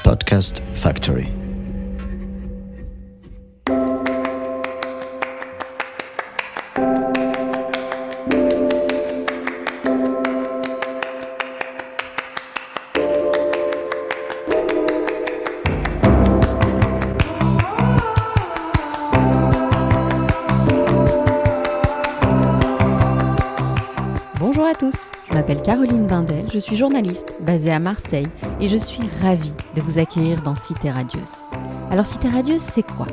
Podcast Factory. Bonjour à tous, je m'appelle Caroline Bindel, je suis journaliste basée à Marseille et je suis ravie de vous accueillir dans Cité Radieuse. Alors Cité Radieuse, c'est quoi ?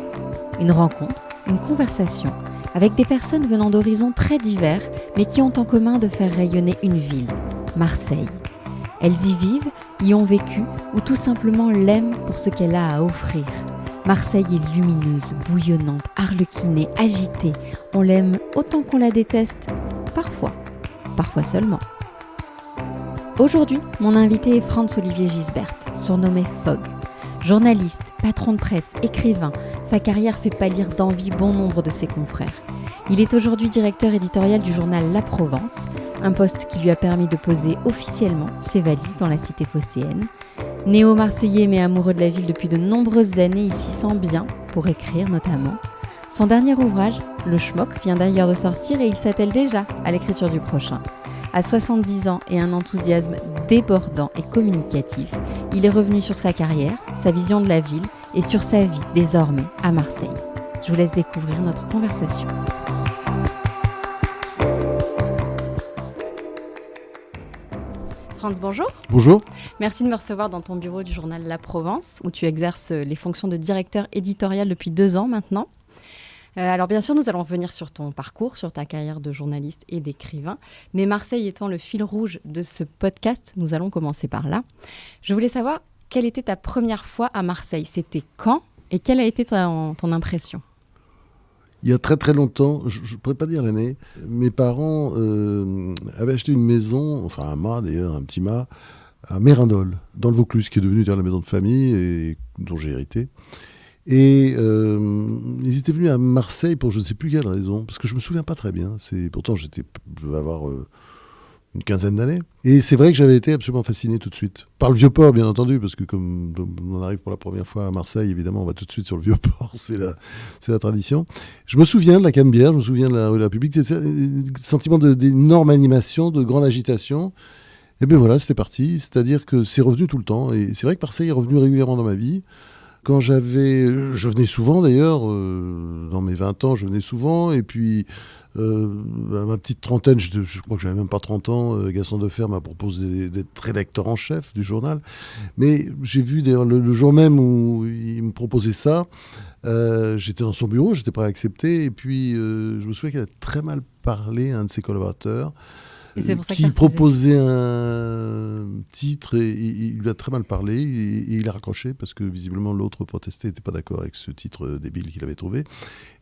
Une rencontre, une conversation avec des personnes venant d'horizons très divers mais qui ont en commun de faire rayonner une ville, Marseille. Elles y vivent, y ont vécu ou tout simplement l'aiment pour ce qu'elle a à offrir. Marseille est lumineuse, bouillonnante, arlequinée, agitée. On l'aime autant qu'on la déteste, parfois seulement. Aujourd'hui, mon invité est Franz-Olivier Gisbert, surnommé Fogg. Journaliste, patron de presse, écrivain, sa carrière fait pâlir d'envie bon nombre de ses confrères. Il est aujourd'hui directeur éditorial du journal La Provence, un poste qui lui a permis de poser officiellement ses valises dans la cité phocéenne. Néo-marseillais mais amoureux de la ville depuis de nombreuses années, il s'y sent bien pour écrire notamment. Son dernier ouvrage, Le Schmock, vient d'ailleurs de sortir et il s'attelle déjà à l'écriture du prochain. À 70 ans et un enthousiasme débordant et communicatif, il est revenu sur sa carrière, sa vision de la ville et sur sa vie désormais à Marseille. Je vous laisse découvrir notre conversation. Franz, bonjour. Bonjour. Merci de me recevoir dans ton bureau du journal La Provence, où tu exerces les fonctions de directeur éditorial depuis 2 ans maintenant. Alors bien sûr, nous allons revenir sur ton parcours, sur ta carrière de journaliste et d'écrivain. Mais Marseille étant le fil rouge de ce podcast, nous allons commencer par là. Je voulais savoir, quelle était ta première fois à Marseille ? C'était quand ? Et quelle a été ton impression ? Il y a très très longtemps, je ne pourrais pas dire l'année, mes parents avaient acheté une maison, enfin un mât d'ailleurs, un petit mât, à Mérindol, dans le Vaucluse, qui est devenu la maison de famille et dont j'ai hérité. Et ils étaient venus à Marseille pour je ne sais plus quelle raison, parce que je ne me souviens pas très bien. Pourtant, je devais avoir une quinzaine d'années. Et c'est vrai que j'avais été absolument fasciné tout de suite. Par le Vieux-Port, bien entendu, parce que comme on arrive pour la première fois à Marseille, évidemment, on va tout de suite sur le Vieux-Port, c'est la tradition. Je me souviens de la Canebière, je me souviens de la rue de la République, c'est un sentiment d'énorme animation, de grande agitation. Et bien voilà, c'était parti. C'est-à-dire que c'est revenu tout le temps. Et c'est vrai que Marseille est revenu régulièrement dans ma vie. Je venais souvent d'ailleurs, dans mes 20 ans, je venais souvent, et puis à ma petite trentaine, je crois que j'avais même pas 30 ans, Gaston Defferre m'a proposé d'être rédacteur en chef du journal. Mais j'ai vu d'ailleurs le jour même où il me proposait ça, j'étais dans son bureau, j'étais prêt à accepter, et puis je me souviens qu'il a très mal parlé à un de ses collaborateurs, qui proposait un titre et il lui a très mal parlé et il a raccroché parce que visiblement l'autre protestait, n'était pas d'accord avec ce titre débile qu'il avait trouvé.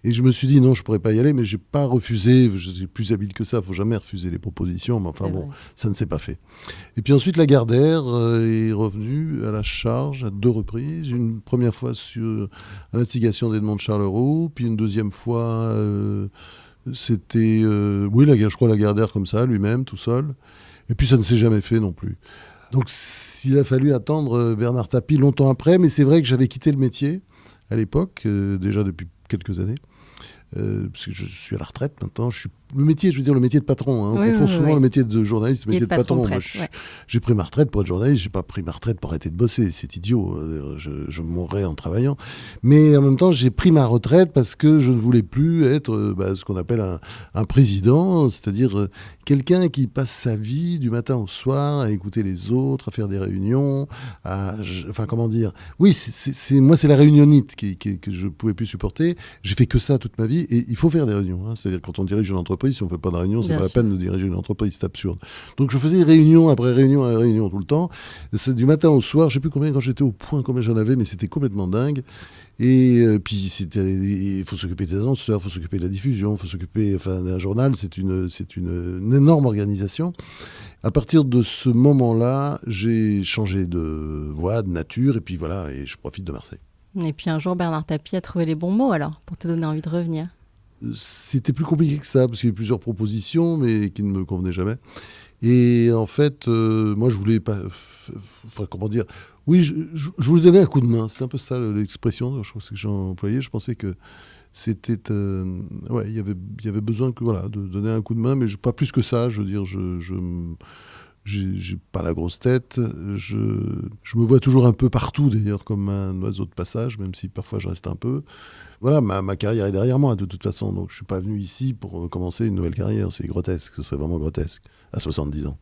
Et je me suis dit non, je ne pourrais pas y aller, mais je n'ai pas refusé, je suis plus habile que ça, il ne faut jamais refuser les propositions, mais enfin bon, ça ne s'est pas fait. Et puis ensuite Lagardère est revenu à la charge à 2 reprises, une première fois à l'instigation d'Edmond de Charleroux, puis une deuxième fois... C'était, je crois, Lagardère comme ça, lui-même, tout seul. Et puis ça ne s'est jamais fait non plus. Donc il a fallu attendre Bernard Tapie longtemps après, mais c'est vrai que j'avais quitté le métier à l'époque, déjà depuis quelques années. Parce que je suis à la retraite maintenant. Le métier de patron. Hein. On confond souvent le métier de journaliste et le métier de patron. J'ai pris ma retraite pour être journaliste, j'ai pas pris ma retraite pour arrêter de bosser. C'est idiot. Je mourrais en travaillant. Mais en même temps, j'ai pris ma retraite parce que je ne voulais plus être ce qu'on appelle un président, c'est-à-dire quelqu'un qui passe sa vie du matin au soir à écouter les autres, à faire des réunions, Oui, moi, c'est la réunionnite que je pouvais plus supporter. J'ai fait que ça toute ma vie et il faut faire des réunions. Hein. C'est-à-dire quand on dirige une entreprise, si on ne fait pas de réunion, c'est pas la peine de diriger une entreprise, c'est absurde. Donc je faisais réunion après réunion après réunion tout le temps. C'est du matin au soir, je ne sais plus combien quand j'étais au Point, combien j'en avais, mais c'était complètement dingue. Et puis il faut s'occuper des annonceurs, il faut s'occuper de la diffusion, il faut s'occuper d'un journal, c'est une énorme organisation. À partir de ce moment-là, j'ai changé de voie, de nature, et puis voilà, et je profite de Marseille. Et puis un jour, Bernard Tapie a trouvé les bons mots alors, pour te donner envie de revenir. C'était plus compliqué que ça, parce qu'il y a eu plusieurs propositions, mais qui ne me convenaient jamais. Et en fait, moi, je voulais pas... Enfin, comment dire. Oui, je voulais donner un coup de main. C'était un peu ça l'expression, je crois que j'ai employé. Je pensais que c'était... ouais, il y avait besoin voilà, de donner un coup de main, mais pas plus que ça. Je veux dire, j'ai pas la grosse tête. Je me vois toujours un peu partout, d'ailleurs, comme un oiseau de passage, même si parfois je reste un peu. Voilà, ma carrière est derrière moi, de toute façon. Donc je suis pas venu ici pour commencer une nouvelle carrière. C'est grotesque, ce serait vraiment grotesque, à 70 ans.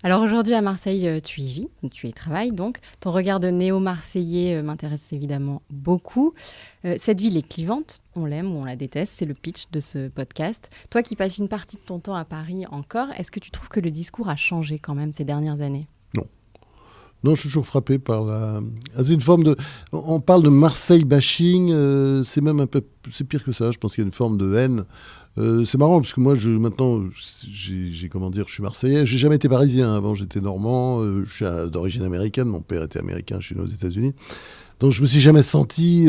Alors aujourd'hui à Marseille, tu y vis, tu y travailles donc. Ton regard de néo-marseillais m'intéresse évidemment beaucoup. Cette ville est clivante, on l'aime ou on la déteste, c'est le pitch de ce podcast. Toi qui passes une partie de ton temps à Paris encore, est-ce que tu trouves que le discours a changé quand même ces dernières années ? Non. Non, je suis toujours frappé par la... C'est une forme de... On parle de Marseille bashing, c'est même un peu... C'est pire que ça, je pense qu'il y a une forme de haine. C'est marrant, parce que moi, maintenant, comment dire, je suis Marseillais. J'ai jamais été parisien. Avant, j'étais normand. Je suis d'origine américaine. Mon père était américain. Je suis né aux États-Unis. Donc, je me suis jamais senti...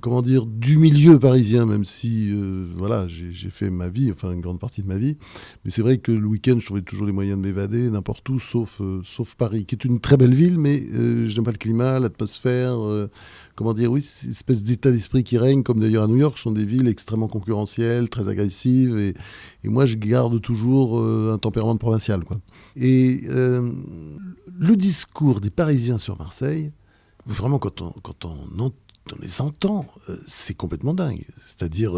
comment dire, du milieu parisien, même si, voilà, j'ai fait ma vie, enfin une grande partie de ma vie. Mais c'est vrai que le week-end, je trouvais toujours les moyens de m'évader n'importe où, sauf Paris, qui est une très belle ville, mais je n'aime pas le climat, l'atmosphère, comment dire, oui, c'est une espèce d'état d'esprit qui règne, comme d'ailleurs à New York, ce sont des villes extrêmement concurrentielles, très agressives, et moi, je garde toujours un tempérament de provincial, quoi. Et le discours des Parisiens sur Marseille, vraiment, quand on les entend, c'est complètement dingue. C'est-à-dire,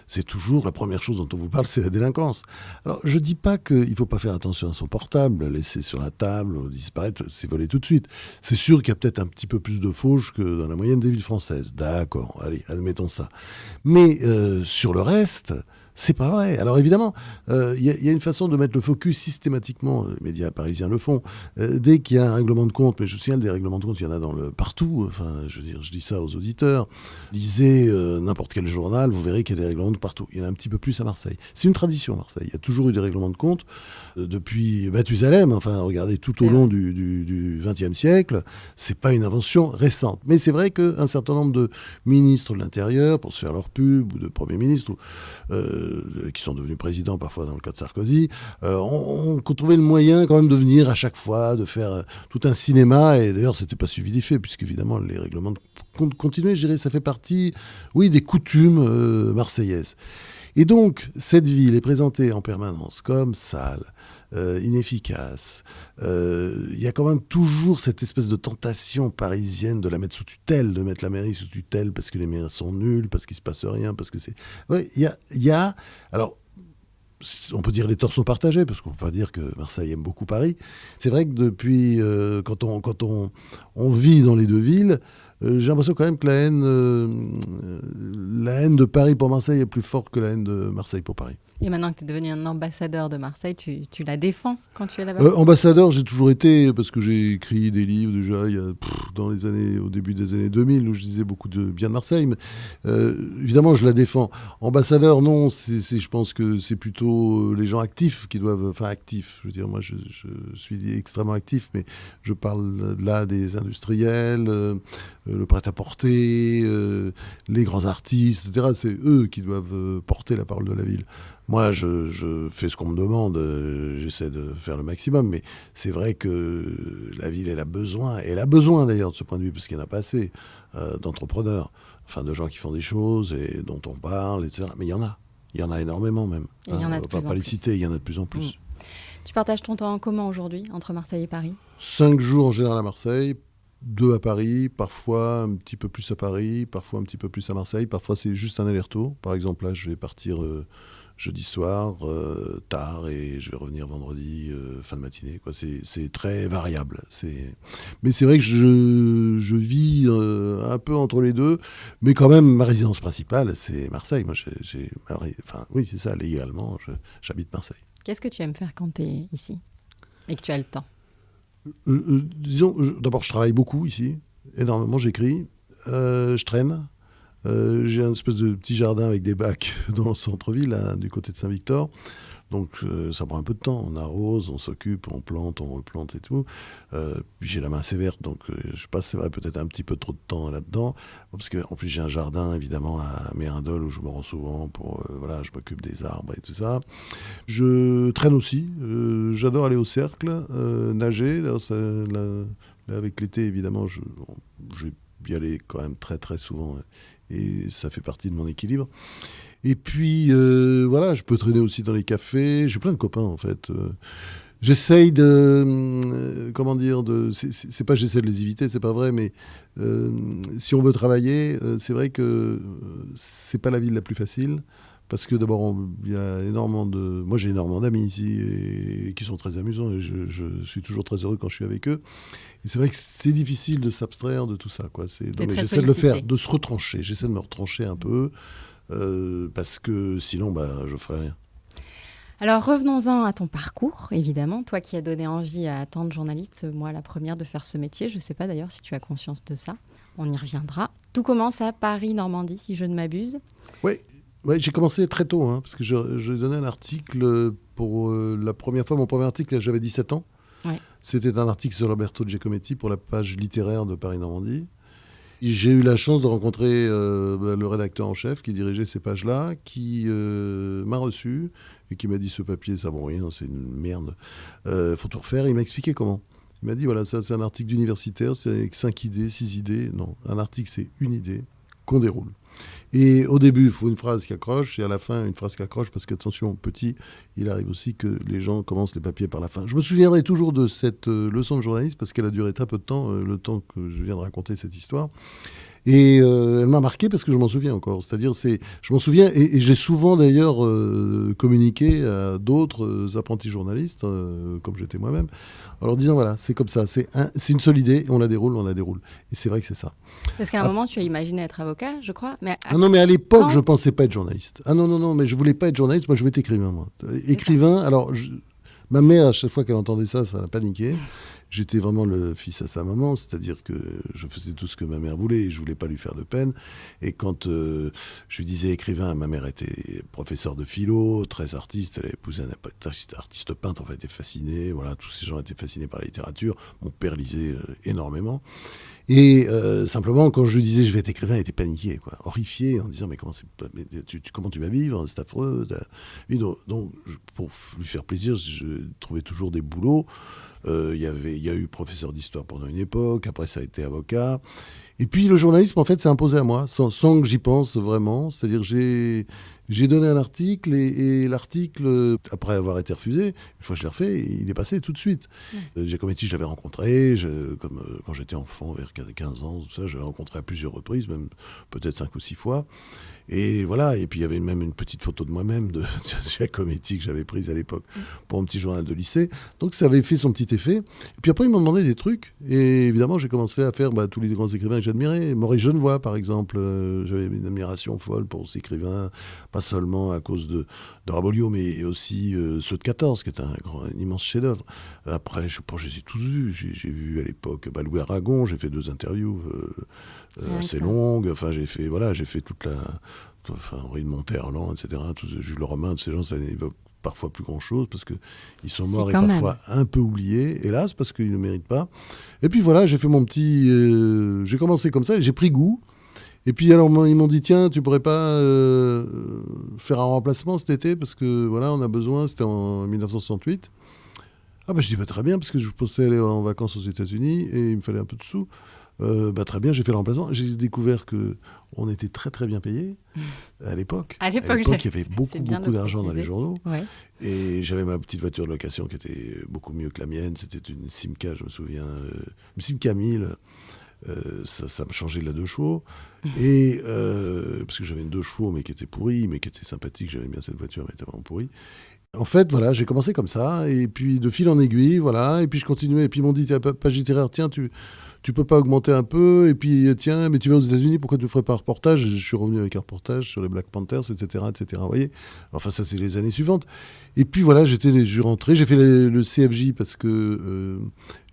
c'est toujours la première chose dont on vous parle, c'est la délinquance. Alors, je dis pas qu'il ne faut pas faire attention à son portable, laisser sur la table, disparaître, c'est volé tout de suite. C'est sûr qu'il y a peut-être un petit peu plus de fauches que dans la moyenne des villes françaises. D'accord, allez, admettons ça. Mais sur le reste... C'est pas vrai. Alors évidemment, y a une façon de mettre le focus systématiquement, les médias parisiens le font, dès qu'il y a un règlement de compte, mais je signale des règlements de compte, il y en a partout, enfin je veux dire, je dis ça aux auditeurs, lisez n'importe quel journal, vous verrez qu'il y a des règlements de partout. Il y en a un petit peu plus à Marseille. C'est une tradition à Marseille, il y a toujours eu des règlements de compte, depuis Mathusalem, enfin regardez tout au long du XXe siècle, c'est pas une invention récente. Mais c'est vrai qu'un certain nombre de ministres de l'Intérieur, pour se faire leur pub, ou de premiers ministres, qui sont devenus présidents parfois dans le cas de Sarkozy, ont trouvé le moyen quand même de venir à chaque fois, de faire tout un cinéma, et d'ailleurs c'était pas suivi d'effet, puisque évidemment les règlements de compte continuaient, je dirais, ça fait partie, oui, des coutumes marseillaises. Et donc, cette ville est présentée en permanence comme sale, inefficace. Il y a quand même toujours cette espèce de tentation parisienne de la mettre sous tutelle, de mettre la mairie sous tutelle parce que les maires sont nuls, parce qu'il ne se passe rien, parce que c'est... Ouais, il y a... Alors, on peut dire les torts sont partagés, parce qu'on ne peut pas dire que Marseille aime beaucoup Paris. C'est vrai que depuis, quand on vit dans les deux villes, j'ai l'impression quand même que la haine de Paris pour Marseille est plus forte que la haine de Marseille pour Paris. Et maintenant que tu es devenu un ambassadeur de Marseille, tu la défends quand tu es là-bas ? Ambassadeur, j'ai toujours été, parce que j'ai écrit des livres déjà au début des années 2000, où je disais beaucoup de bien de Marseille. Mais, évidemment, je la défends. Ambassadeur, non, je pense que c'est plutôt les gens actifs qui doivent... Enfin, actifs, je veux dire, moi, je suis extrêmement actif, mais je parle là des industriels, le prêt-à-porter, les grands artistes, etc. C'est eux qui doivent porter la parole de la ville. Moi, je fais ce qu'on me demande, j'essaie de faire le maximum, mais c'est vrai que la ville, elle a besoin d'ailleurs de ce point de vue, parce qu'il n'y en a pas assez d'entrepreneurs, enfin de gens qui font des choses et dont on parle, etc. Mais il y en a énormément même. Il y en a de plus en plus. On ne va pas les citer, il y en a de plus en plus. Tu partages ton temps en commun aujourd'hui entre Marseille et Paris ? 5 jours en général à Marseille, 2 à Paris, parfois un petit peu plus à Paris, parfois un petit peu plus à Marseille, parfois c'est juste un aller-retour. Par exemple, là, je vais partir... jeudi soir, tard, et je vais revenir vendredi, fin de matinée. Quoi. C'est très variable. Mais c'est vrai que je vis un peu entre les deux, mais quand même, ma résidence principale, c'est Marseille. Moi, oui, c'est ça, légalement, j'habite Marseille. Qu'est-ce que tu aimes faire quand tu es ici et que tu as le temps ? Disons, d'abord, je travaille beaucoup ici, énormément, j'écris, je traîne. J'ai un espèce de petit jardin avec des bacs dans le centre-ville, là, du côté de Saint-Victor. Donc ça prend un peu de temps. On arrose, on s'occupe, on plante, on replante et tout. Puis j'ai la main assez verte, donc je passe, c'est vrai, peut-être un petit peu trop de temps là-dedans. Parce qu'en plus j'ai un jardin, évidemment, à Mérindol où je me rends souvent voilà, je m'occupe des arbres et tout ça. Je traîne aussi. J'adore aller au cercle, nager. Là, avec l'été, évidemment, je vais y aller quand même très très souvent. Et ça fait partie de mon équilibre. Et puis, voilà, je peux traîner aussi dans les cafés. J'ai plein de copains, en fait. J'essaye comment dire, c'est pas j'essaie de les éviter, c'est pas vrai, mais si on veut travailler, c'est vrai que c'est pas la ville la plus facile. Parce que d'abord, il y a énormément moi, j'ai énormément d'amis ici et qui sont très amusants. Et je suis toujours très heureux quand je suis avec eux. Et c'est vrai que c'est difficile de s'abstraire de tout ça, quoi. Mais j'essaie de le faire, de se retrancher. J'essaie de me retrancher un peu. Parce que sinon, je ferais rien. Alors revenons-en à ton parcours, évidemment. Toi qui as donné envie à tant de journalistes, moi la première, de faire ce métier. Je ne sais pas d'ailleurs si tu as conscience de ça. On y reviendra. Tout commence à Paris-Normandie, si je ne m'abuse. Oui, j'ai commencé très tôt, parce que je donnais un article pour la première fois. Mon premier article, j'avais 17 ans. Ouais. C'était un article sur Roberto Giacometti pour la page littéraire de Paris-Normandie. J'ai eu la chance de rencontrer le rédacteur en chef qui dirigeait ces pages-là, qui m'a reçu et qui m'a dit: ce papier, ça vaut rien, c'est une merde, faut tout refaire. Et il m'a expliqué comment. Il m'a dit: voilà, ça c'est un article d'universitaire, c'est avec 5 idées, 6 idées. Non, un article c'est une idée qu'on déroule. Et au début, il faut une phrase qui accroche, et à la fin, une phrase qui accroche, parce qu'attention, petit, il arrive aussi que les gens commencent les papiers par la fin. Je me souviendrai toujours de cette leçon de journalisme, parce qu'elle a duré très peu de temps, le temps que je viens de raconter cette histoire. Et elle m'a marqué parce que je m'en souviens encore. C'est-à-dire, je m'en souviens, et j'ai souvent d'ailleurs communiqué à d'autres apprentis journalistes, comme j'étais moi-même, en leur disant: voilà, c'est comme ça, c'est une seule idée, on la déroule. Et c'est vrai que c'est ça. Parce qu'à un moment, tu as imaginé être avocat, je crois. Non, mais à l'époque, je ne pensais pas être journaliste. Non, mais je ne voulais pas être journaliste, moi je voulais être écrivain, moi. Écrivain, alors, ma mère, à chaque fois qu'elle entendait ça, ça l'a paniqué. J'étais vraiment le fils à sa maman, c'est-à-dire que je faisais tout ce que ma mère voulait et je voulais pas lui faire de peine. Et quand je lui disais écrivain, ma mère était professeure de philo, très artiste, elle a épousé un artiste peintre, en fait, était fascinée. Voilà, tous ces gens étaient fascinés par la littérature. Mon père lisait énormément. Et simplement, quand je lui disais je vais être écrivain, elle était paniquée, quoi, horrifiée, en disant: mais comment tu vas vivre, c'est affreux. Et donc, pour lui faire plaisir, je trouvais toujours des boulots. Il y a eu professeur d'histoire pendant une époque, après ça a été avocat. Et puis le journalisme, en fait, s'est imposé à moi, sans que j'y pense vraiment. C'est-à-dire j'ai donné un article et l'article, après avoir été refusé, une fois que je l'ai refait, il est passé tout de suite. Giacometti, je l'avais rencontré, quand j'étais enfant, vers 15 ans, tout ça, je l'avais rencontré à plusieurs reprises, même peut-être 5 ou 6 fois. Et voilà, et puis il y avait même une petite photo de moi-même de Giacometti que j'avais prise à l'époque pour un petit journal de lycée. Donc ça avait fait son petit effet. Et puis après, ils m'ont demandé des trucs. Et évidemment, j'ai commencé à faire tous les grands écrivains que j'admirais. Maurice Genevoix, par exemple. J'avais une admiration folle pour ces écrivains, pas seulement à cause de Rabolio, mais aussi ceux de 14, qui est un immense chef-d'œuvre. Après, je pense que je les ai tous vus. J'ai vu à l'époque Louis Aragon, j'ai fait 2 interviews assez longues. Enfin, j'ai fait toute la... Henri de Monterland, etc. Jules Romain, de ces gens, ça n'évoque parfois plus grand-chose parce qu'ils sont morts et parfois un peu oubliés, hélas, parce qu'ils ne méritent pas. Et puis voilà, j'ai fait mon petit... j'ai commencé comme ça et j'ai pris goût. Et puis alors, ils m'ont dit: tiens, tu pourrais pas faire un remplacement cet été parce que voilà, on a besoin, c'était en 1968. Je dis très bien, parce que je pensais aller en vacances aux États-Unis et il me fallait un peu de sous. Très bien, j'ai fait le remplacement. J'ai découvert qu'on était très très bien payé à l'époque. À l'époque, il y avait beaucoup d'argent dans les journaux. Ouais. Et j'avais ma petite voiture de location qui était beaucoup mieux que la mienne. C'était une Simca, je me souviens. Une Simca 1000. Ça me changeait de la 2 chevaux. Et, parce que j'avais une 2 chevaux, mais qui était pourrie, mais qui était sympathique. J'aimais bien cette voiture, mais elle était vraiment pourrie. En fait, voilà, j'ai commencé comme ça. Et puis, de fil en aiguille, voilà. Et puis, je continuais. Et puis, ils m'ont dit: page littéraire, tiens, tu peux pas augmenter un peu, et puis tiens, mais tu vas aux États-Unis, pourquoi tu ne ferais pas un reportage? Je suis revenu avec un reportage sur les Black Panthers, etc., etc. Vous voyez, enfin ça c'est les années suivantes. Et puis voilà, je suis rentré, j'ai fait le CFJ parce que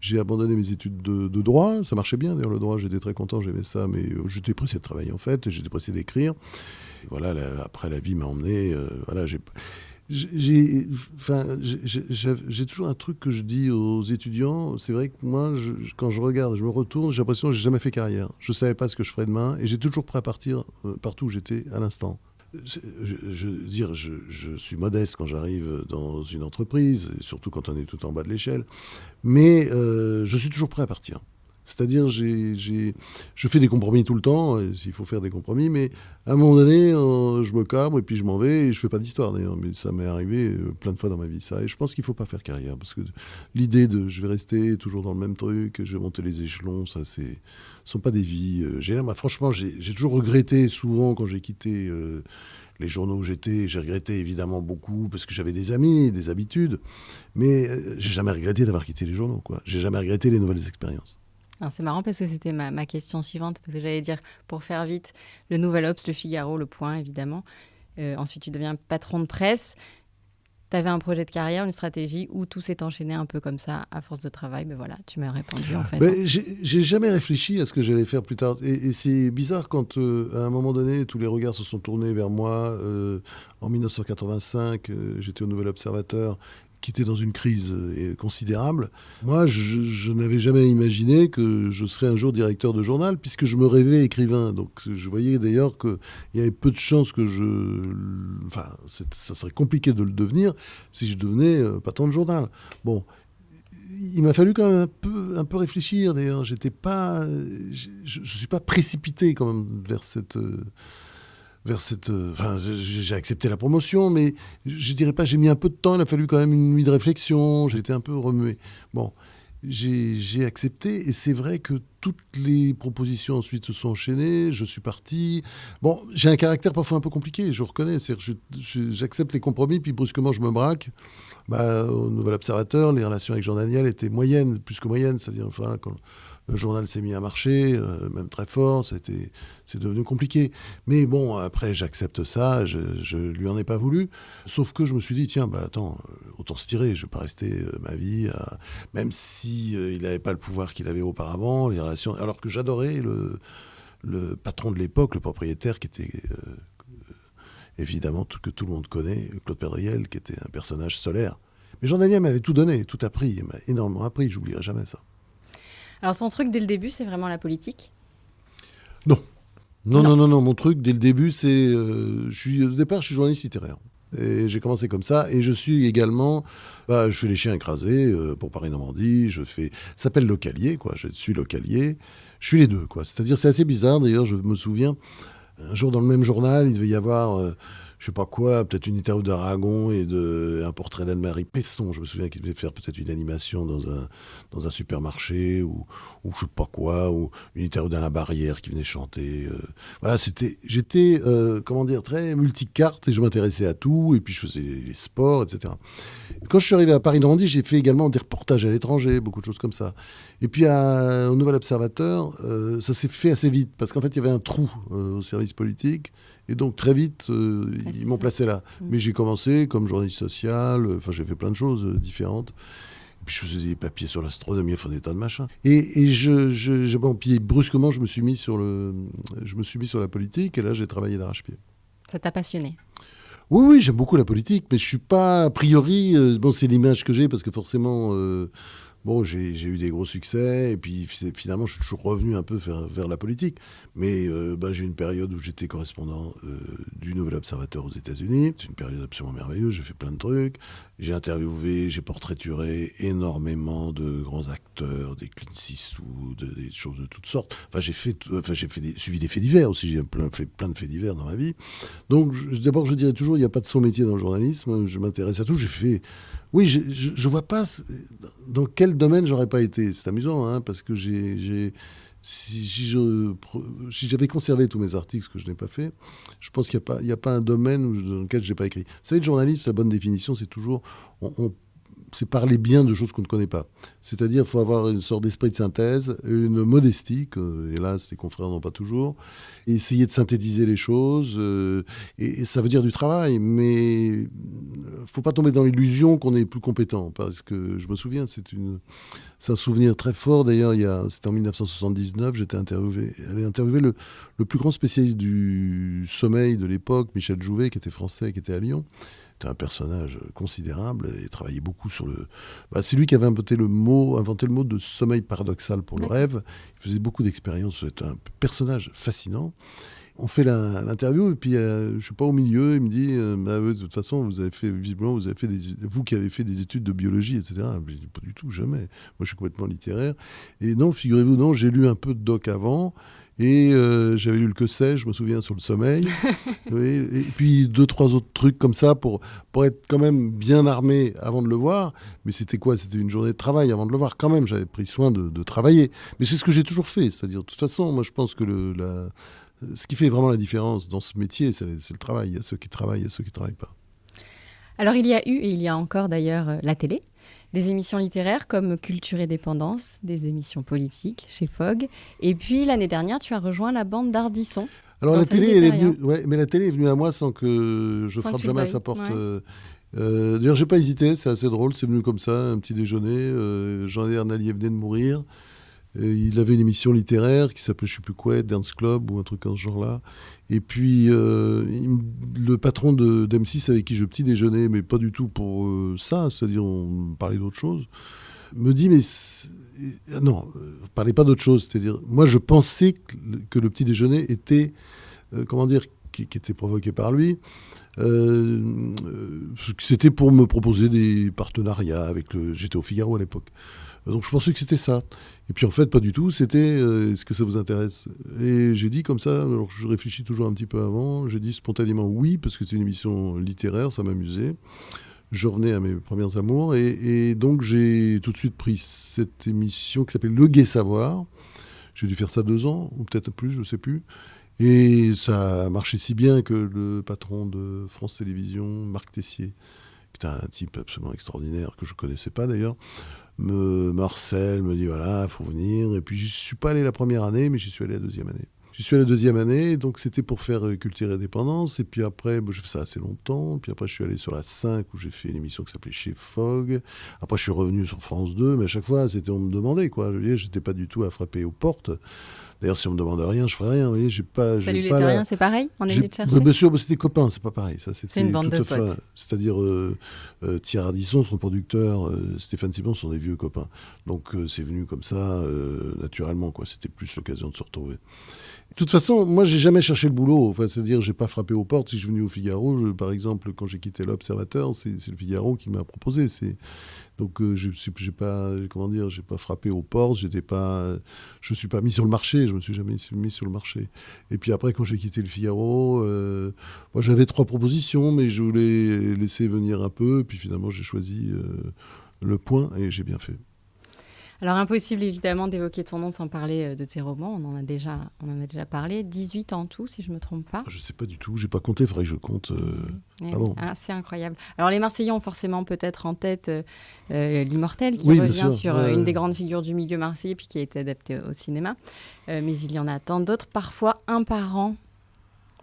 j'ai abandonné mes études de droit. Ça marchait bien d'ailleurs le droit, j'étais très content, j'aimais ça, mais j'étais pressé de travailler en fait, j'étais pressé d'écrire. Et voilà, après la vie m'a emmené. Voilà, J'ai toujours un truc que je dis aux étudiants. C'est vrai que moi, quand je regarde, je me retourne, j'ai l'impression que j'ai jamais fait carrière. Je savais pas ce que je ferais demain et j'étais toujours prêt à partir partout où j'étais à l'instant. Je suis modeste quand j'arrive dans une entreprise, et surtout quand on est tout en bas de l'échelle, mais je suis toujours prêt à partir. C'est-à-dire, je fais des compromis tout le temps, s'il faut faire des compromis, mais à un moment donné, je me cabre et puis je m'en vais, et je fais pas d'histoire d'ailleurs, mais ça m'est arrivé plein de fois dans ma vie, ça. Et je pense qu'il faut pas faire carrière, parce que l'idée de je vais rester toujours dans le même truc, je vais monter les échelons, ça, ce sont pas des vies. Franchement, j'ai toujours regretté souvent quand j'ai quitté les journaux où j'étais, j'ai regretté évidemment beaucoup, parce que j'avais des amis, des habitudes, mais j'ai jamais regretté d'avoir quitté les journaux, quoi. J'ai jamais regretté les nouvelles expériences. Alors c'est marrant parce que c'était ma question suivante, parce que j'allais dire, pour faire vite, le Nouvel Obs, le Figaro, le Point, évidemment. Ensuite, tu deviens patron de presse. Tu avais un projet de carrière, une stratégie, où tout s'est enchaîné un peu comme ça, à force de travail. Mais voilà, tu m'as répondu en fait. J'ai jamais réfléchi à ce que j'allais faire plus tard. Et c'est bizarre quand, à un moment donné, tous les regards se sont tournés vers moi. En 1985, j'étais au Nouvel Observateur, qui était dans une crise considérable. Moi, je n'avais jamais imaginé que je serais un jour directeur de journal, puisque je me rêvais écrivain. Donc, je voyais d'ailleurs qu'il y avait peu de chances que ça serait compliqué de le devenir si je devenais patron de journal. Bon, il m'a fallu quand même un peu réfléchir, d'ailleurs. Je suis pas précipité quand même vers cette... j'ai accepté la promotion, mais je dirais pas, j'ai mis un peu de temps, il a fallu quand même une nuit de réflexion, j'étais un peu remué. Bon, j'ai accepté, et c'est vrai que toutes les propositions ensuite se sont enchaînées, je suis parti. Bon, j'ai un caractère parfois un peu compliqué, je reconnais, j'accepte les compromis, puis brusquement je me braque. Au Nouvel Observateur, les relations avec Jean Daniel étaient moyennes, plus que moyennes, c'est-à-dire, quand le journal s'est mis à marcher, même très fort, c'est devenu compliqué. Mais bon, après, j'accepte ça, je lui en ai pas voulu. Sauf que je me suis dit, tiens, attends, autant se tirer, je vais pas rester ma vie, même si il n'avait pas le pouvoir qu'il avait auparavant, les relations. Alors que j'adorais le patron de l'époque, le propriétaire, qui était évidemment que tout le monde connaît, Claude Pédriel, qui était un personnage solaire. Mais Jean Daniel m'avait tout donné, tout appris, il m'a énormément appris, j'oublierai jamais ça. Alors, ton truc dès le début, c'est vraiment la politique ? Non, mon truc dès le début, c'est... au départ, je suis journaliste littéraire. Et j'ai commencé comme ça. Et je suis également... je fais les chiens écrasés pour Paris-Normandie. Ça s'appelle localier, quoi. Je suis localier. Je suis les deux, quoi. C'est-à-dire, c'est assez bizarre. D'ailleurs, je me souviens, un jour dans le même journal, il devait y avoir... je sais pas quoi, peut-être une interview d'Aragon et un portrait d'Anne-Marie Pesson. Je me souviens qu'il devait faire peut-être une animation dans un supermarché ou je sais pas quoi, ou une interview d'Alain Barrière qui venait chanter. Voilà, j'étais, très multicarte et je m'intéressais à tout et puis je faisais les sports, etc. Quand je suis arrivé à Paris-Normandie, j'ai fait également des reportages à l'étranger, beaucoup de choses comme ça. Et puis au Nouvel Observateur, ça s'est fait assez vite parce qu'en fait, il y avait un trou au service politique. Et donc, très vite, ils m'ont placé là. Mais j'ai commencé comme journaliste social. J'ai fait plein de choses différentes. Et puis, je faisais des papiers sur l'astronomie, des tas de machins. Et puis, brusquement, je me suis mis sur la politique. Et là, j'ai travaillé d'arrache-pied. Ça t'a passionné ? Oui, j'aime beaucoup la politique. Mais je suis pas, a priori... c'est l'image que j'ai parce que forcément... j'ai eu des gros succès et puis finalement je suis toujours revenu un peu vers la politique. Mais j'ai eu une période où j'étais correspondant du Nouvel Observateur aux États-Unis. C'est une période absolument merveilleuse, j'ai fait plein de trucs. J'ai interviewé, j'ai portraituré énormément de grands acteurs, des Clint Eastwood, des choses de toutes sortes. J'ai suivi des faits divers aussi, j'ai fait plein de faits divers dans ma vie. Donc d'abord je dirais toujours, il n'y a pas de son métier dans le journalisme, je m'intéresse à tout, j'ai fait... Oui, je vois pas dans quel domaine j'aurais pas été. C'est amusant, hein, parce que si j'avais conservé tous mes articles, ce que je n'ai pas fait, je pense qu'il n'y a pas un domaine dans lequel je n'ai pas écrit. Vous savez, le journalisme, sa bonne définition, c'est toujours... c'est parler bien de choses qu'on ne connaît pas. C'est-à-dire, il faut avoir une sorte d'esprit de synthèse, une modestie, que, hélas, les confrères n'ont pas toujours, et essayer de synthétiser les choses, et ça veut dire du travail, mais il ne faut pas tomber dans l'illusion qu'on est plus compétent, parce que je me souviens, c'est un souvenir très fort, d'ailleurs, c'était en 1979, j'allais interviewer le plus grand spécialiste du sommeil de l'époque, Michel Jouvet, qui était français, qui était à Lyon, était un personnage considérable et travaillait beaucoup sur le... c'est lui qui avait inventé le mot de sommeil paradoxal pour le rêve. Il faisait beaucoup d'expériences, c'était un personnage fascinant. On fait l'interview et puis je suis pas au milieu, il me dit de toute façon vous avez fait vous qui avez fait des études de biologie, etc. Je dis pas du tout, jamais. Moi je suis complètement littéraire. Et non, figurez-vous, non, j'ai lu un peu de doc avant. Et j'avais lu le Que sais-je, je me souviens, sur le sommeil. Et puis 2-3 autres trucs comme ça pour être quand même bien armé avant de le voir. Mais c'était quoi ? C'était une journée de travail avant de le voir. Quand même, j'avais pris soin de travailler. Mais c'est ce que j'ai toujours fait. C'est-à-dire, de toute façon, moi je pense que ce qui fait vraiment la différence dans ce métier, c'est le travail. Il y a ceux qui travaillent, il y a ceux qui ne travaillent pas. Alors il y a eu, et il y a encore d'ailleurs, la télé. Des émissions littéraires comme Culture et Dépendance, des émissions politiques chez Fogg. Et puis, l'année dernière, tu as rejoint la bande d'Ardisson. Alors, la télé, elle est venue, mais la télé est venue à moi sans que je frappe jamais à sa porte. Ouais. D'ailleurs, j'ai pas hésité, c'est assez drôle, c'est venu comme ça, un petit déjeuner. Jean Ernalier venait de mourir. Il avait une émission littéraire qui s'appelait je sais plus quoi, Dance Club ou un truc dans ce genre-là. Et puis le patron d'M6 avec qui je petit déjeunais, mais pas du tout pour ça, c'est-à-dire on parlait d'autre chose, me dit non, parlez pas d'autre chose, c'est-à-dire moi je pensais que le petit déjeuner était qui était provoqué par lui. C'était pour me proposer des partenariats avec j'étais au Figaro à l'époque. Donc je pensais que c'était ça. Et puis en fait, pas du tout. C'était est-ce que ça vous intéresse ? Et j'ai dit comme ça, alors je réfléchis toujours un petit peu avant, j'ai dit spontanément oui, parce que c'est une émission littéraire, ça m'amusait. Je revenais à mes premiers amours. Et donc j'ai tout de suite pris cette émission qui s'appelle Le Gai Savoir. J'ai dû faire ça 2 ans, ou peut-être plus, je ne sais plus. Et ça a marché si bien que le patron de France Télévisions, Marc Tessier, qui était un type absolument extraordinaire, que je ne connaissais pas d'ailleurs, me harcèle, me dit voilà, il faut venir. Et puis je ne suis pas allé la première année, mais j'y suis allé la deuxième année. J'y suis allé la deuxième année, donc c'était pour faire Culture et Dépendance. Et puis après, j'ai fait ça assez longtemps. Puis après, je suis allé sur la 5, où j'ai fait une émission qui s'appelait Chez Fogg. Après, je suis revenu sur France 2, mais à chaque fois, on me demandait, quoi. Je n'étais pas du tout à frapper aux portes. D'ailleurs, si on me demande rien, je ferai rien. Vous voyez, Salut les terriens, c'est pareil. On est venu te chercher. Bien sûr, c'était copains, c'est pas pareil. Ça, c'est une bande de potes. C'est-à-dire Thierry Ardisson, son producteur, Stéphane Simon sont des vieux copains. Donc c'est venu comme ça, naturellement, quoi. C'était plus l'occasion de se retrouver. De toute façon, moi, j'ai jamais cherché le boulot. Enfin, c'est-à-dire, j'ai pas frappé aux portes. Si je suis venu au Figaro, par exemple, quand j'ai quitté l'Observateur, c'est le Figaro qui m'a proposé. Donc, j'ai pas frappé aux portes. Je suis pas mis sur le marché. Je me suis jamais mis sur le marché. Et puis après, quand j'ai quitté le Figaro, moi, j'avais 3 propositions, mais je voulais laisser venir un peu. Puis finalement, j'ai choisi Le Point et j'ai bien fait. Alors, impossible évidemment d'évoquer ton nom sans parler de tes romans. On en a déjà parlé. 18 en tout, si je ne me trompe pas. Je ne sais pas du tout. Je n'ai pas compté. Il faudrait que je compte. C'est incroyable. Alors, les Marseillais ont forcément peut-être en tête L'Immortel, qui revient sur une des grandes figures du milieu marseillais, puis qui a été adapté au cinéma. Mais il y en a tant d'autres. Parfois, un par an.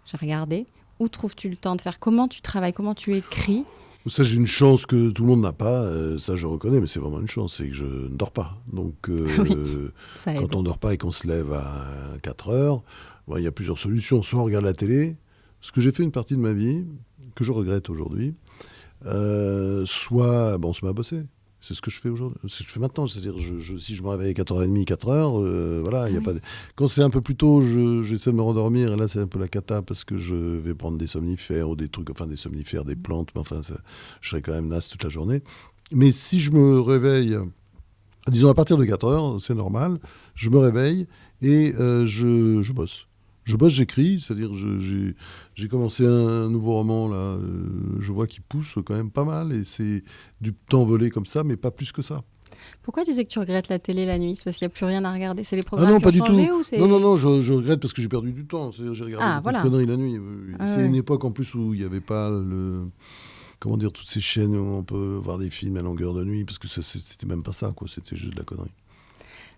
J'ai regardé. Où trouves-tu le temps de faire ? Comment tu travailles ? Comment tu écris ? Ça, j'ai une chance que tout le monde n'a pas, ça je reconnais, mais c'est vraiment une chance, c'est que je ne dors pas. Donc, quand on ne dort pas et qu'on se lève à 4 heures, il y a plusieurs solutions. Soit on regarde la télé, ce que j'ai fait une partie de ma vie, que je regrette aujourd'hui, soit on se met à bosser. C'est ce que je fais aujourd'hui, c'est ce que je fais maintenant. C'est-à-dire, si je me réveille à 4h30, 4h, voilà, y a pas de... Quand c'est un peu plus tôt, j'essaie de me rendormir, et là, c'est un peu la cata, parce que je vais prendre des somnifères, ou des trucs, des somnifères, des plantes, mais je serai quand même naze toute la journée. Mais si je me réveille, disons à partir de 4h, c'est normal, je me réveille, et je bosse. Je bosse, j'écris, c'est-à-dire j'ai commencé un nouveau roman, là, je vois qu'il pousse quand même pas mal, et c'est du temps volé comme ça, mais pas plus que ça. Pourquoi tu disais que tu regrettes la télé la nuit ? C'est parce qu'il n'y a plus rien à regarder ? C'est les programmes qui ont changé ou c'est... Non, je regrette parce que j'ai perdu du temps. C'est-à-dire, j'ai regardé beaucoup de conneries la nuit. C'est une époque en plus où il n'y avait pas toutes ces chaînes où on peut voir des films à longueur de nuit, parce que c'était même pas ça, quoi. C'était juste de la connerie.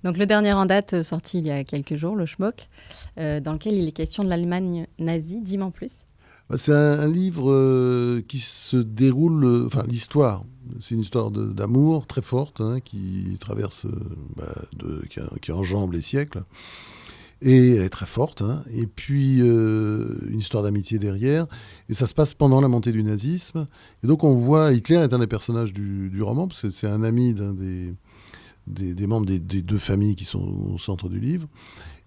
Donc le dernier en date, sorti il y a quelques jours, Le Schmock, dans lequel il est question de l'Allemagne nazie. Dis-moi en plus. C'est un livre qui se déroule... l'histoire, c'est une histoire d'amour très forte, qui traverse... qui enjambe les siècles. Et elle est très forte, hein. Et puis, une histoire d'amitié derrière. Et ça se passe pendant la montée du nazisme. Et donc, on voit, Hitler est un des personnages du roman, parce que c'est un ami d'un des membres des deux familles qui sont au centre du livre.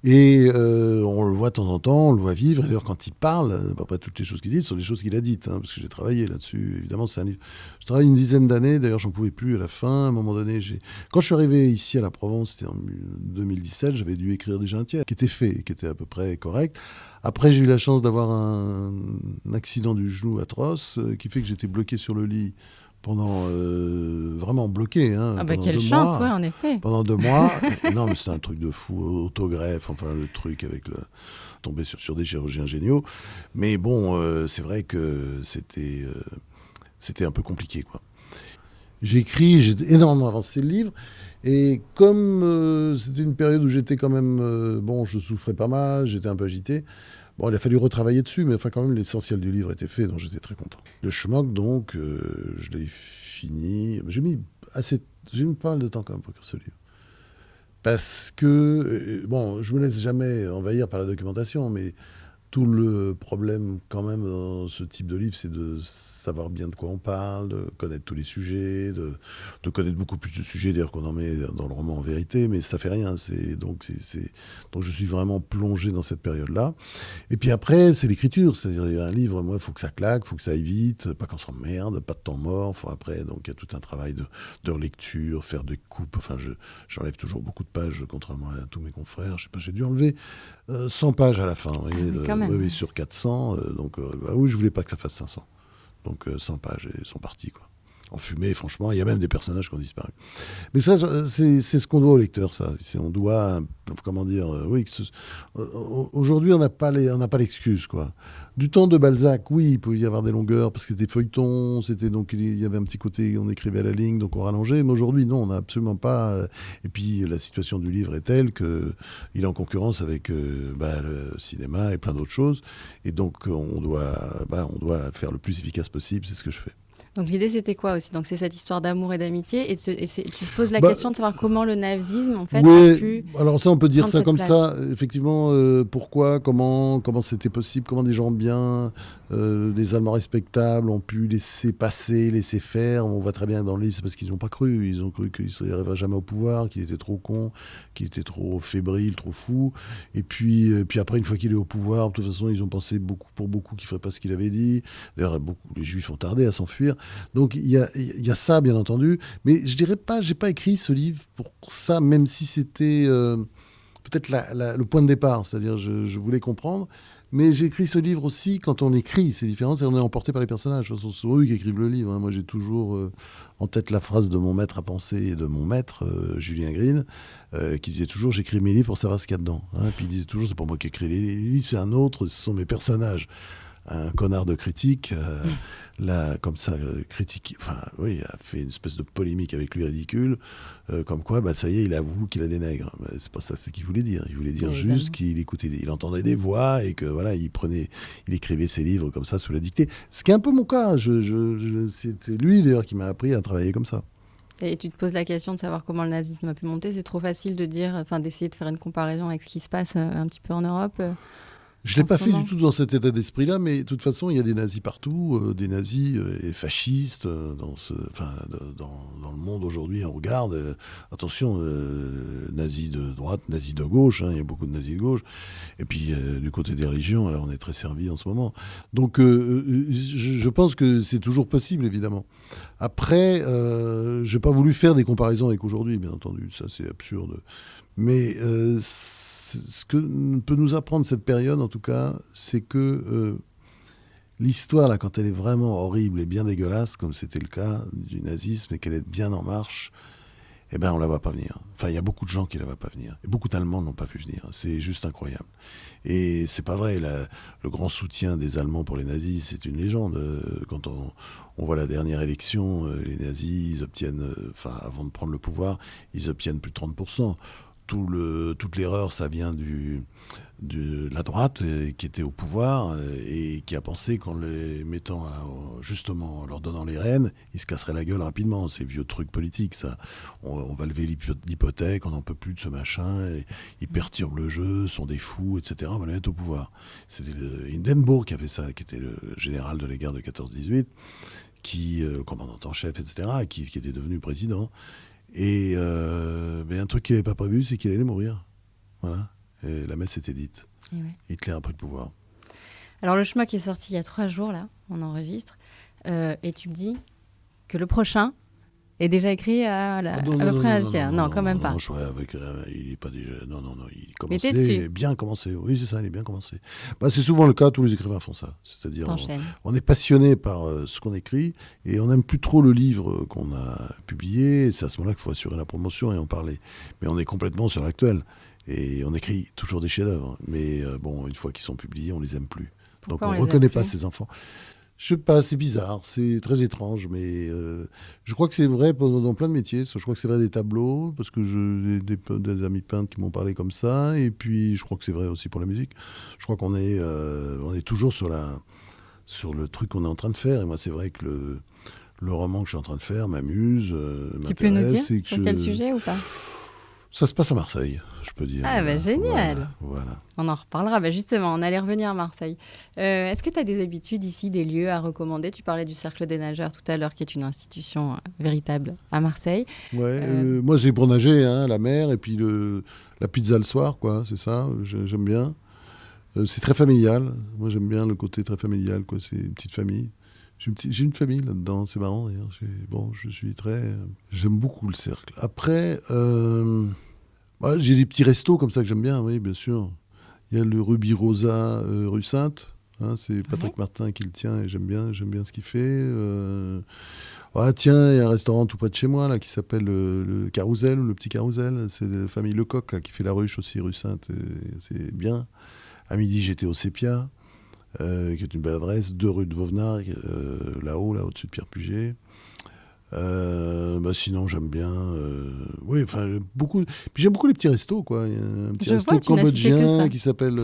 Et on le voit de temps en temps, on le voit vivre. Et d'ailleurs, quand il parle, après toutes les choses qu'il dit, ce sont des choses qu'il a dites, hein, parce que j'ai travaillé là-dessus. Évidemment, c'est un livre. Je travaille une dizaine d'années. D'ailleurs, j'en pouvais plus à la fin. À un moment donné, quand je suis arrivé ici à la Provence, c'était en 2017, j'avais dû écrire déjà un tiers, qui était fait, qui était à peu près correct. Après, j'ai eu la chance d'avoir un accident du genou atroce, qui fait que j'étais bloqué sur le lit pendant vraiment bloqué, hein, Ah bah pendant quelle 2 chance, mois. ouais, en effet. Pendant 2 mois. Non, mais c'est un truc de fou, autogreffe, enfin le truc avec tomber sur des chirurgiens géniaux. Mais bon, c'est vrai que c'était un peu compliqué, quoi. J'ai énormément avancé le livre. Et comme c'était une période où j'étais quand même... bon, je souffrais pas mal, j'étais un peu agité. Bon, il a fallu retravailler dessus, mais enfin quand même l'essentiel du livre était fait, donc j'étais très content. Le Schmock, donc, je l'ai fini. J'ai mis pas mal de temps quand même pour écrire ce livre. Parce que, bon, je me laisse jamais envahir par la documentation, mais tout le problème quand même dans ce type de livre, c'est de savoir bien de quoi on parle, de connaître tous les sujets, de connaître beaucoup plus de sujets d'ailleurs qu'on en met dans le roman en vérité, mais ça fait rien. Donc je suis vraiment plongé dans cette période-là. Et puis après, c'est l'écriture, c'est-à-dire un livre, moi, il faut que ça claque, il faut que ça aille vite, pas qu'on s'emmerde, pas de temps mort. Après, donc il y a tout un travail de relecture, faire des coupes. Enfin, j'enlève toujours beaucoup de pages, contrairement à tous mes confrères. Je sais pas, j'ai dû enlever 100 pages à la fin, vous voyez, quand même. oui, sur 400. Oui, je voulais pas que ça fasse 500. Donc 100 pages et ils sont partis, quoi. En fumée, franchement, il y a même des personnages qui ont disparu. Mais ça, c'est ce qu'on doit au lecteur, ça. On doit, comment dire, oui. Aujourd'hui, on n'a pas l'excuse, quoi. Du temps de Balzac, oui, il pouvait y avoir des longueurs parce que c'était feuilleton, donc il y avait un petit côté, on écrivait à la ligne, donc on rallongeait. Mais aujourd'hui, non, on n'a absolument pas. Et puis la situation du livre est telle que il est en concurrence avec le cinéma et plein d'autres choses. Et donc on doit faire le plus efficace possible. C'est ce que je fais. Donc l'idée c'était quoi aussi? Donc c'est cette histoire d'amour et d'amitié et tu te poses la question de savoir comment le nazisme en fait a pu alors ça on peut dire ça comme place. ça, effectivement, pourquoi, comment c'était possible, comment des gens bien, des Allemands respectables ont pu laisser passer, laisser faire. On voit très bien dans le livre, c'est parce qu'ils n'ont pas cru, ils ont cru qu'il ne arriverait jamais au pouvoir, qu'il était trop con, qu'il était trop fébrile, trop fou. Et puis après, une fois qu'il est au pouvoir, de toute façon ils ont pensé pour beaucoup qu'il ne ferait pas ce qu'il avait dit. D'ailleurs, les Juifs ont tardé à s'enfuir. Donc il y a ça, bien entendu, mais je dirais pas, j'ai pas écrit ce livre pour ça, même si c'était peut-être le point de départ, c'est-à-dire je voulais comprendre, mais j'ai écrit ce livre aussi quand on écrit, c'est différent, c'est on est emporté par les personnages. De toute façon, c'est eux qui écrivent le livre, hein. Moi j'ai toujours en tête la phrase de mon maître à penser et de mon maître, Julien Green, qui disait toujours j'écris mes livres pour savoir ce qu'il y a dedans, hein. Puis il disait toujours c'est pas moi qui écris les livres, c'est un autre, ce sont mes personnages. Un connard de critique, comme ça, critique, enfin, oui, a fait une espèce de polémique avec lui ridicule, comme quoi, ça y est, il avoue qu'il a des nègres. C'est pas ça, c'est ce qu'il voulait dire. Il voulait dire juste qu'il écoutait, il entendait des voix et que voilà, il écrivait ses livres comme ça sous la dictée. Ce qui est un peu mon cas. C'était lui d'ailleurs qui m'a appris à travailler comme ça. Et tu te poses la question de savoir comment le nazisme a pu monter. C'est trop facile de dire, d'essayer de faire une comparaison avec ce qui se passe un petit peu en Europe. Je ne l'ai pas fait du tout dans cet état d'esprit-là, mais de toute façon, il y a des nazis partout, des nazis et fascistes dans le monde aujourd'hui. On regarde, attention, nazis de droite, nazis de gauche, hein, il y a beaucoup de nazis de gauche. Et puis, du côté des religions, alors on est très servi en ce moment. Donc, je pense que c'est toujours possible, évidemment. Après, je n'ai pas voulu faire des comparaisons avec aujourd'hui, bien entendu. Ça, c'est absurde. Mais ce que peut nous apprendre cette période, en tout cas, c'est que l'histoire, là, quand elle est vraiment horrible et bien dégueulasse, comme c'était le cas du nazisme, et qu'elle est bien en marche, eh ben, on la voit pas venir. Enfin, il y a beaucoup de gens qui la voient pas venir. Et beaucoup d'Allemands n'ont pas vu venir. C'est juste incroyable. Et c'est pas vrai. Le grand soutien des Allemands pour les nazis, c'est une légende. Quand on voit la dernière élection, les nazis, ils obtiennent, avant de prendre le pouvoir, ils obtiennent plus de 30%. toute l'erreur, ça vient de la droite qui était au pouvoir et qui a pensé qu'en les mettant justement en leur donnant les rênes, ils se casseraient la gueule rapidement. Ces vieux trucs politiques, ça. On va lever l'hypothèque, on n'en peut plus de ce machin, et ils perturbent le jeu, sont des fous, etc. On va les mettre au pouvoir. C'était Hindenburg qui a fait ça, qui était le général de la guerre de 14-18, commandant en chef, etc., qui était devenu président. Et mais un truc qu'il n'avait pas prévu, c'est qu'il allait mourir. Voilà. Et la messe était dite. Et ouais. Hitler a pris le pouvoir. Alors le Schmock est sorti il y a 3 jours, là, on enregistre, et tu me dis que le prochain est déjà écrit à peu près à Sia. Non, quand même pas. Non, il n'est pas déjà... Non, il Mais t'es dessus. commençait bien commencé. Oui, c'est ça, il est bien commencé. C'est souvent le cas, tous les écrivains font ça. C'est-à-dire, on est passionné par ce qu'on écrit et on n'aime plus trop le livre qu'on a publié. Et c'est à ce moment-là qu'il faut assurer la promotion et en parler. Mais on est complètement sur l'actuel. Et on écrit toujours des chefs-d'œuvre. Mais une fois qu'ils sont publiés, on les aime plus. Pourquoi donc on ne reconnaît pas ces enfants. Je sais pas, c'est bizarre, c'est très étrange, mais je crois que c'est vrai dans plein de métiers. Je crois que c'est vrai des tableaux, parce que j'ai des amis peintres qui m'ont parlé comme ça, et puis je crois que c'est vrai aussi pour la musique. Je crois qu'on est toujours sur le truc qu'on est en train de faire, et moi c'est vrai que le roman que je suis en train de faire m'amuse, m'intéresse. Tu peux nous dire sur quel sujet ou pas ? Ça se passe à Marseille, je peux dire. Ah, génial. Voilà. On en reparlera. Justement, on allait revenir à Marseille. Est-ce que tu as des habitudes ici, des lieux à recommander ? Tu parlais du Cercle des Nageurs tout à l'heure, qui est une institution véritable à Marseille. Ouais, moi, j'ai pour nager, la mer, et puis la pizza le soir, quoi, c'est ça, j'aime bien. C'est très familial. Moi, j'aime bien le côté très familial, quoi. C'est une petite famille. J'ai une famille là-dedans, c'est marrant d'ailleurs. J'aime beaucoup le cercle. Après, j'ai des petits restos comme ça que j'aime bien, oui, bien sûr. Il y a le Ruby Rosa rue Sainte, c'est Patrick Martin qui le tient et j'aime bien ce qu'il fait. Tiens, il y a un restaurant tout près de chez moi là, qui s'appelle le Carousel, ou le Petit Carousel. C'est la famille Lecoq là, qui fait la ruche aussi, rue Sainte. C'est bien. À midi, j'étais au Sépia. Qui est une belle adresse, 2 rue de Vauvenard, là au-dessus de Pierre Puget. Sinon, j'aime bien. Beaucoup. Puis j'aime beaucoup les petits restos, quoi. Il y a un petit resto cambodgien qui s'appelle.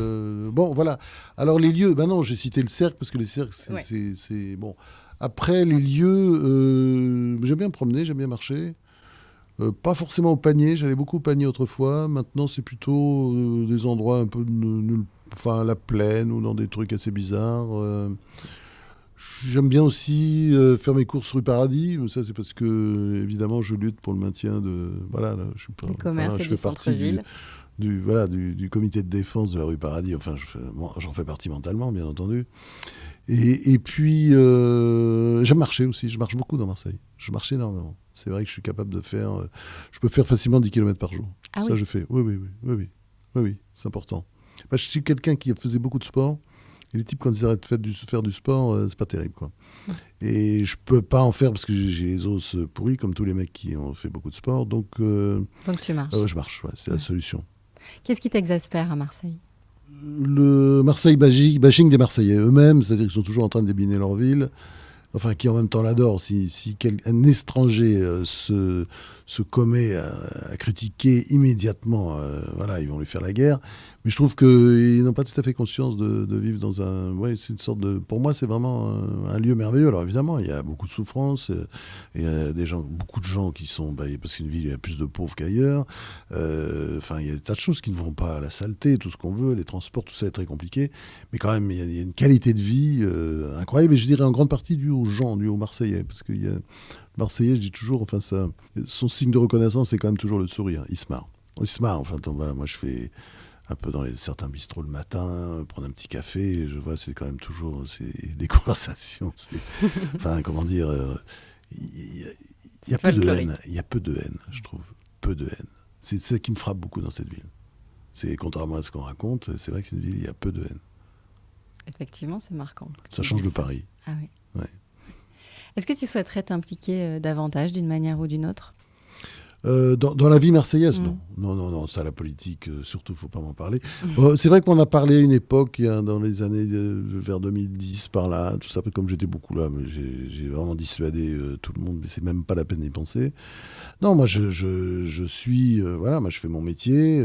Voilà. Alors, les lieux. Non, j'ai cité le cercle, parce que les cercles, c'est bon. Après, les lieux, j'aime bien me promener, j'aime bien marcher. Pas forcément au panier, j'allais beaucoup au panier autrefois. Maintenant, c'est plutôt des endroits un peu la plaine ou dans des trucs assez bizarres. J'aime bien aussi faire mes courses rue Paradis. Ça, c'est parce que, évidemment, je lutte pour le maintien de... Voilà, là, je fais partie du comité de défense de la rue Paradis. Enfin, j'en fais partie mentalement, bien entendu. Et puis, j'aime marcher aussi. Je marche beaucoup dans Marseille. Je marche énormément. C'est vrai que je suis capable de faire... je peux faire facilement 10 km par jour. Ah ça, oui. je fais. Oui, c'est important. Je suis quelqu'un qui faisait beaucoup de sport. Et les types, quand ils arrêtent de faire du sport, c'est pas terrible, quoi. Et je peux pas en faire parce que j'ai les os pourris, comme tous les mecs qui ont fait beaucoup de sport. Donc tu marches. Je marche, c'est la solution. Qu'est-ce qui t'exaspère à Marseille ? Le Marseille bashing des Marseillais eux-mêmes, c'est-à-dire qu'ils sont toujours en train de débiner leur ville. Enfin, qui en même temps l'adore. Si un étranger se commet à critiquer immédiatement, ils vont lui faire la guerre. Mais je trouve qu'ils n'ont pas tout à fait conscience de vivre dans un... c'est une sorte de... Pour moi, c'est vraiment un lieu merveilleux. Alors évidemment, il y a beaucoup de souffrance. Il y a beaucoup de gens qui sont... parce qu'une ville, il y a plus de pauvres qu'ailleurs. Il y a des tas de choses qui ne vont pas. La saleté, tout ce qu'on veut, les transports, tout ça est très compliqué. Mais quand même, il y a une qualité de vie incroyable. Et je dirais en grande partie due aux gens, due aux Marseillais. Parce qu'il y a... Le Marseillais, je dis toujours, son signe de reconnaissance, c'est quand même toujours le sourire. Il se marre. Moi, je fais... un peu dans certains bistrots le matin, prendre un petit café, je vois, c'est quand même toujours des conversations. Comment dire, il y a peu de haine. Il y a peu de haine, je trouve. Peu de haine. C'est ça qui me frappe beaucoup dans cette ville. C'est contrairement à ce qu'on raconte, c'est vrai que c'est une ville, il y a peu de haine. Effectivement, c'est marquant. Ça change de Paris. Ah oui. Ouais. Est-ce que tu souhaiterais t'impliquer davantage d'une manière ou d'une autre ? Dans la vie marseillaise, non. Non, ça, la politique, surtout, faut pas m'en parler. C'est vrai qu'on a parlé à une époque, dans les années vers 2010, par là, tout ça, comme j'étais beaucoup là, mais j'ai vraiment dissuadé tout le monde, mais c'est même pas la peine d'y penser. Non, moi, je suis... voilà, moi, je fais mon métier...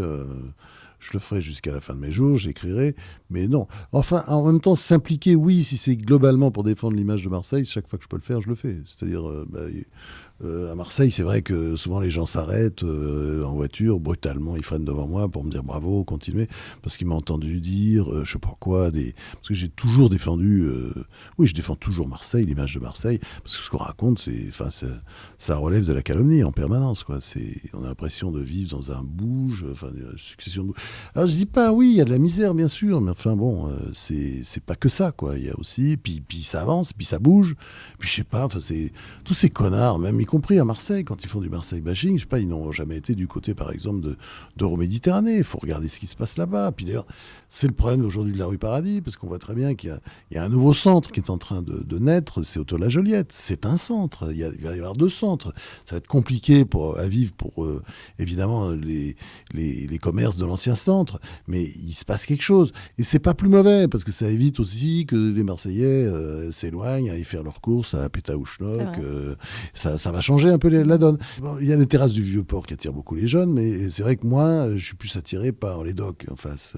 je le ferai jusqu'à la fin de mes jours, j'écrirai, mais non. Enfin, en même temps, s'impliquer, oui, si c'est globalement pour défendre l'image de Marseille, chaque fois que je peux le faire, je le fais. C'est-à-dire, à Marseille, c'est vrai que souvent les gens s'arrêtent en voiture, brutalement, ils freinent devant moi pour me dire bravo, continuez, parce qu'ils m'ont entendu dire, je sais pas quoi, parce que j'ai toujours défendu, oui, je défends toujours Marseille, l'image de Marseille, parce que ce qu'on raconte, ça relève de la calomnie en permanence, quoi. On a l'impression de vivre dans un bouge, enfin, une succession de bouges. Alors je dis pas, oui, il y a de la misère, bien sûr, mais enfin bon, c'est pas que ça, quoi. Il y a aussi, puis ça avance, puis ça bouge, puis je sais pas, enfin, c'est tous ces connards, même y compris à Marseille, quand ils font du Marseille bashing, je sais pas, ils n'ont jamais été du côté, par exemple, d'Euroméditerranée. Il faut regarder ce qui se passe là-bas. Puis d'ailleurs, c'est le problème aujourd'hui de la rue Paradis, parce qu'on voit très bien qu'il y a un nouveau centre qui est en train de naître, c'est Autola-Joliette. C'est un centre. Il va y avoir 2 centres. Ça va être compliqué à vivre pour, évidemment, les commerces de l'ancien centre, mais il se passe quelque chose. Et c'est pas plus mauvais, parce que ça évite aussi que les Marseillais s'éloignent, aillent faire leurs courses à Pétaouchnok. Ça va changer un peu la donne. Bon, il y a les terrasses du Vieux-Port qui attirent beaucoup les jeunes, mais c'est vrai que moi, je suis plus attiré par les docks. En face,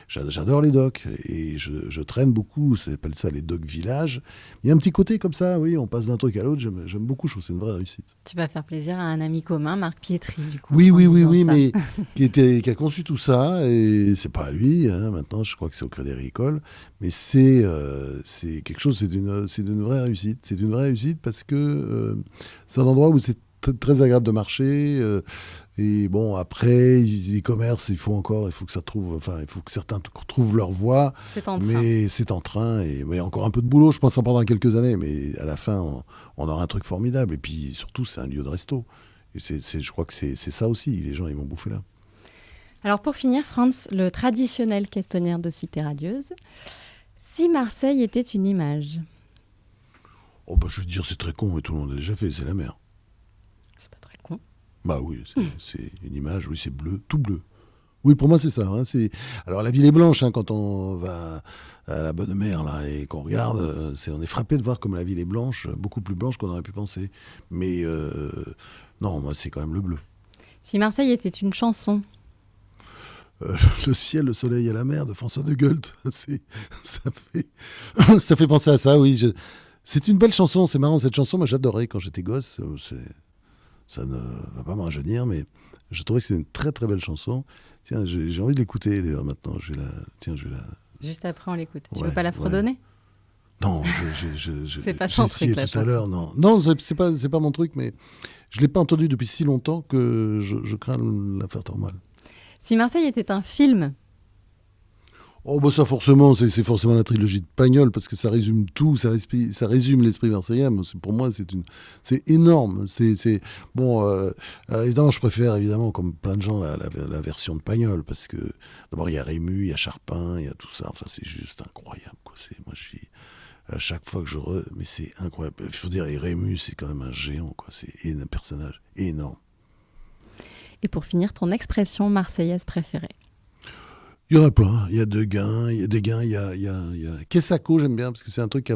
j'adore les docks et je traîne beaucoup. Ça s'appelle ça les docks villages. Il y a un petit côté comme ça, oui, on passe d'un truc à l'autre. J'aime beaucoup, je trouve que c'est une vraie réussite. Tu vas faire plaisir à un ami commun, Marc Pietri, du coup. Oui, mais qui a conçu tout ça, et c'est pas à lui, hein, maintenant, je crois que c'est au Crédit Agricole, mais c'est quelque chose, c'est une vraie réussite. C'est une vraie réussite parce que c'est un endroit où c'est très agréable de marcher. Et bon, après, les commerces, il faut que ça trouve, enfin, il faut que certains trouvent leur voie. Mais c'est en train. Mais encore un peu de boulot, je pense, pendant quelques années. Mais à la fin, on aura un truc formidable. Et puis, surtout, c'est un lieu de resto. Et je crois que c'est ça aussi. Les gens, ils vont bouffer là. Alors, pour finir, Franz, le traditionnel questionnaire de Cité Radieuse. Si Marseille était une image? Oh, je veux dire, c'est très con, mais tout le monde l'a déjà fait. C'est la mer. C'est pas très con. Bah oui, c'est une image, oui, c'est bleu, tout bleu. Oui, pour moi, c'est ça. Hein, alors, la ville est blanche, hein, quand on va à la Bonne Mer, là, et qu'on regarde, on est frappé de voir comme la ville est blanche, beaucoup plus blanche qu'on aurait pu penser. Mais non, moi, c'est quand même le bleu. Si Marseille était une chanson? Le ciel, le soleil et la mer de François de Gueult. Ça fait penser à ça, oui. C'est une belle chanson, c'est marrant, cette chanson, moi j'adorais quand j'étais gosse. Ça ne va pas me rajeunir, mais je trouvais que c'est une très très belle chanson. Tiens, j'ai envie de l'écouter d'ailleurs maintenant. Je vais la... Juste après, on l'écoute. Tu veux pas la fredonner? Non, c'est pas ton truc, la tout à l'heure, non, c'est pas mon truc, mais je l'ai pas entendu depuis si longtemps que je crains de la faire trop mal. Si Marseille était un film? Oh, bah ça forcément, c'est forcément la trilogie de Pagnol, parce que ça résume tout, ça résume l'esprit marseillais. Pour moi, c'est énorme. Bon, évidemment, je préfère, évidemment, comme plein de gens, la version de Pagnol, parce que d'abord, il y a Rému, il y a Charpin, il y a tout ça. Enfin, c'est juste incroyable, quoi. Moi, je suis... À chaque fois que mais c'est incroyable. Il faut dire, et Rému, c'est quand même un géant, quoi. C'est un personnage énorme. Et pour finir, ton expression marseillaise préférée? Il y en a plein. Il y a Deguin, il y a Kessako, j'aime bien, parce que c'est un truc qui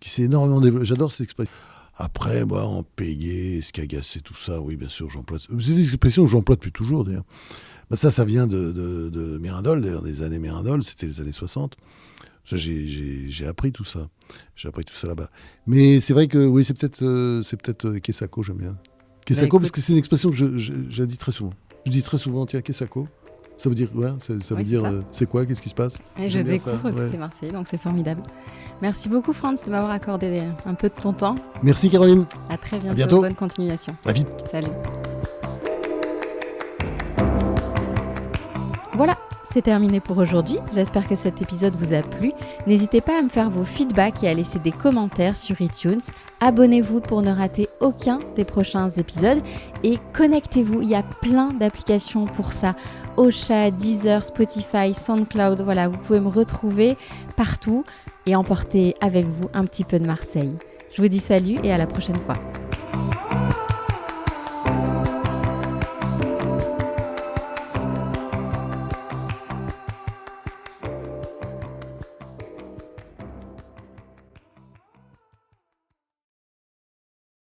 s'est énormément développé. J'adore cette expression. Après, moi, en payé, escagacé, tout ça, oui, bien sûr, j'emploie. C'est des expressions que j'emploie depuis toujours, d'ailleurs. Bah, ça vient de Mirandol, d'ailleurs, des années Mirandol, c'était les années 60. J'ai appris tout ça. J'ai appris tout ça là-bas. Mais c'est vrai que, oui, c'est peut-être Kessako, j'aime bien. Kessako, parce que c'est une expression que je dis très souvent. Je dis très souvent, tiens, Kessako. Ça veut dire, ça veut dire, c'est quoi, qu'est-ce qui se passe? Et je découvre que c'est Marseille, donc c'est formidable. Merci beaucoup, Franz, de m'avoir accordé un peu de ton temps. Merci, Caroline. À très bientôt. Bonne continuation. À vite. Salut. Voilà. C'est terminé pour aujourd'hui, j'espère que cet épisode vous a plu. N'hésitez pas à me faire vos feedbacks et à laisser des commentaires sur iTunes. Abonnez-vous pour ne rater aucun des prochains épisodes et connectez-vous, il y a plein d'applications pour ça. Ocha, Deezer, Spotify, SoundCloud, voilà, vous pouvez me retrouver partout et emporter avec vous un petit peu de Marseille. Je vous dis salut et à la prochaine fois.